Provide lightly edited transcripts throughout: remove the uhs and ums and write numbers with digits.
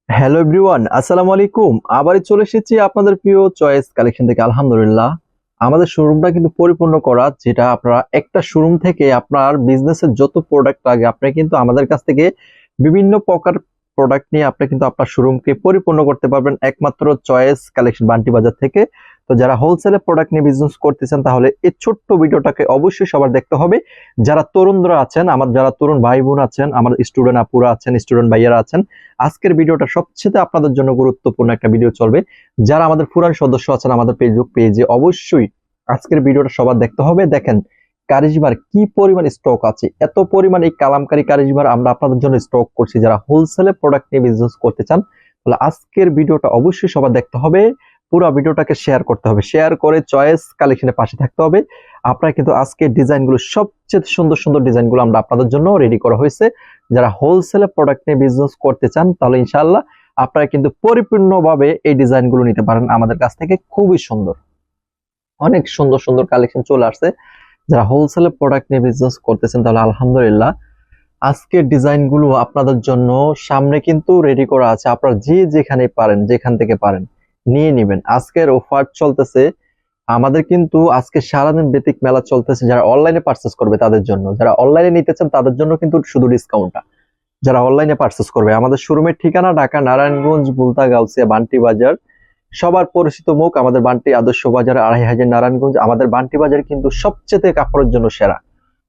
Hello everyone, আসসালামু আলাইকুম। আবারই চলে এসেছি আপনাদের প্রিয় চয়েস কালেকশন থেকে। আলহামদুলিল্লাহ, আমাদের শোরুমটা কিন্তু পরিপূর্ণ করা, যেটা আপনারা একটা শোরুম থেকে আপনার বিজনেসের যত প্রোডাক্ট লাগে আপনি কিন্তু আমাদের কাছ থেকে বিভিন্ন প্রকার প্রোডাক্ট নিয়ে আপনি কিন্তু আপনার শোরুমকে পরিপূর্ণ করতে পারবেন একমাত্র চয়েস কালেকশন বান্টি বাজার থেকে। তো যারা হোলসেলে প্রোডাক্ট নিয়ে বিজনেস করতেছেন তাহলে এই ছোট্ট ভিডিওটাকে অবশ্যই সবার দেখতে হবে। যারা তরুণরা আছেন, আমার যারা তরুণ ভাই বোন আছেন, আমার স্টুডেন্ট আপুরা আছেন, স্টুডেন্ট ভাইয়ারা আছেন, আজকের ভিডিওটা সবচেয়ে আপনাদের জন্য গুরুত্বপূর্ণ একটা ভিডিও চলবে। যারা আমাদের পুরান সদস্য আছেন আমাদের ফেসবুক পেজে, অবশ্যই আজকের ভিডিওটা সবার দেখতে হবে। দেখেন কারিজমার কি পরিমাণ স্টক আছে, এত পরিমাণ এই কালামকারী কারিজমার আমরা আপনাদের জন্য স্টক করছি। যারা হোলসেলে প্রোডাক্ট নিয়ে বিজনেস করতে চান তাহলে আজকের ভিডিওটা অবশ্যই সবার দেখতে হবে। পুরো ভিডিওটাকে শেয়ার করতে হবে, শেয়ার করে চয়েস কালেকশনের পাশে থাকতে হবে। আপনারা কিন্তু আজকের ডিজাইনগুলো সবচেয়ে সুন্দর সুন্দর ডিজাইনগুলো আমরা আপনাদের জন্য রেডি করা হয়েছে। যারা হোলসেলে প্রোডাক্ট নিয়ে বিজনেস করতে চান তাহলে ইনশাআল্লাহ আপনারা কিন্তু পরিপূর্ণভাবে এই ডিজাইনগুলো নিতে পারেন আমাদের কাছ থেকে। খুবই সুন্দর, অনেক সুন্দর সুন্দর কালেকশন চলে আসছে। যারা হোলসেলে প্রোডাক্ট নিয়ে বিজনেস করতেছেন তাহলে আলহামদুলিল্লাহ আজকের ডিজাইনগুলো আপনাদের জন্য সামনে কিন্তু রেডি করা আছে। আপনারা যে যেখানে পারেন, যেখান থেকে পারেন নিয়ে নেবেন। আজকের অফার চলতেছে আমাদের, কিন্তু আজকে সারাদিন বেতিক মেলা চলতেছে। যারা অনলাইনে পারচেস করবে তাদের জন্য, যারা অনলাইনে নিতে চান তাদের জন্য কিন্তু শুধু ডিসকাউন্টটা। যারা অনলাইনে পারচেস করবে, আমাদের শোরুমের ঠিকানা ঢাকা নারায়ণগঞ্জ বুলতা গাউসিয়া বান্টি বাজার। সবার পরিচিত মুখ আমাদের বান্টি আদর্শ বাজার, ২৫০০ নারায়ণগঞ্জ। আমাদের বান্টি বাজার কিন্তু সবচেয়ে কাপড়ের জন্য সেরা।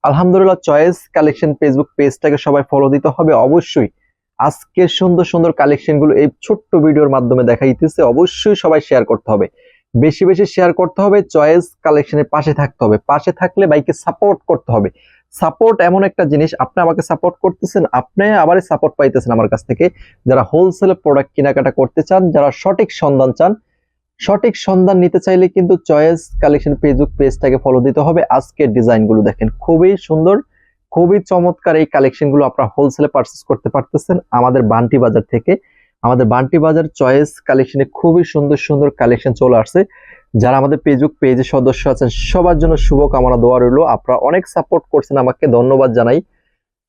আলহামদুলিল্লাহ, চয়েস কালেকশন ফেসবুক পেজটাকে সবাই ফলো দিতে হবে অবশ্যই। আজকের সুন্দর সুন্দর কালেকশন গুলো এই ছোট্ট ভিডিওর মাধ্যমে দেখাইতেছে, অবশ্যই সবাই শেয়ার করতে হবে, বেশি বেশি শেয়ার করতে হবে। চয়েস কালেকশনের পাশে থাকতে হবে, পাশে থাকলে বাইকে সাপোর্ট করতে হবে। সাপোর্ট এমন একটা জিনিস, আপনি আমাকে সাপোর্ট করতেছেন, আপনি আবার সাপোর্ট পাইতেছেন আমার কাছ থেকে। যারা হোলসেলে প্রোডাক্ট কেনাকাটা করতে চান, যারা সঠিক সন্ধান চান, সঠিক সন্ধান নিতে চাইলে কিন্তু চয়েস কালেকশন ফেসবুক পেজটাকে ফলো দিতে হবে। আজকের ডিজাইনগুলো দেখেন খুবই সুন্দর, খুবই চমৎকার। এই কালেকশনগুলো আপনারা হোলসেলে পারচেস করতে পারতেছেন আমাদের বান্টি বাজার থেকে। আমাদের বান্টি বাজার চয়েস কালেকশনে খুবই সুন্দর সুন্দর কালেকশন চলে আসছে। যারা আমাদের ফেসবুক পেজে সদস্য আছেন সবার জন্য শুভকামনা, দোয়া রইলো। আপনারা অনেক সাপোর্ট করছেন, আমাকে ধন্যবাদ জানাই।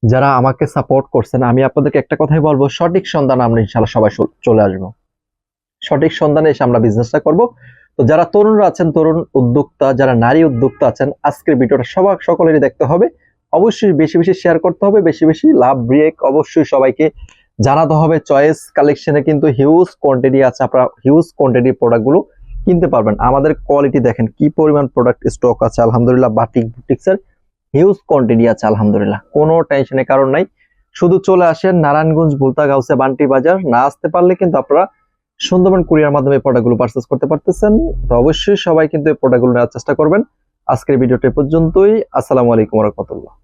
যারা আমাকে সাপোর্ট করছেন, আমি আপনাদেরকে একটা কথাই বলবো, সঠিক সন্ধান আমরা ইনশাআল্লাহ সবাই চলে আসবো। সঠিক সন্ধানে এসে আমরা বিজনেসটা করব। তো যারা তরুণরা আছেন, তরুণ উদ্যোক্তা, যারা নারী উদ্যোক্তা আছেন, আজকের ভিডিওটা সকলেরই দেখতে হবে। অবশ্যই বেশি বেশি শেয়ার করতে হবে, বেশি বেশি লাভ ব্রেক অবশ্যই সবাইকে জানাতে হবে। চয়েস কালেকশনে কিন্তু হিউজ কোয়ান্টিটি আছে, আপনারা হিউজ কোয়ান্টিটির প্রোডাক্টগুলো কিনতে পারবেন। আমাদের কোয়ালিটি দেখেন কি পরিমাণ প্রোডাক্ট স্টক আছে। আলহামদুলিল্লাহ, বাটিক বুটিক্সের হিউজ কোয়ান্টিটি আছে। আলহামদুলিল্লাহ, কোনো টেনশনের কারণ নাই। শুধু চলে আসেন নারায়ণগঞ্জ বুলতা গাউসে বান্টি বাজার। না আসতে পারলে কিন্তু আপনারা সুন্দরবন কুরিয়ার মাধ্যমে এই প্রোডাক্টগুলো পারচেজ করতে পারতেছেন। তো অবশ্যই সবাই কিন্তু এই প্রোডাক্টগুলো নেওয়ার চেষ্টা করবেন। আজকের ভিডিওটা পর্যন্তই। আসসালামু আলাইকুম ওয়া রাহমাতুল্লাহ।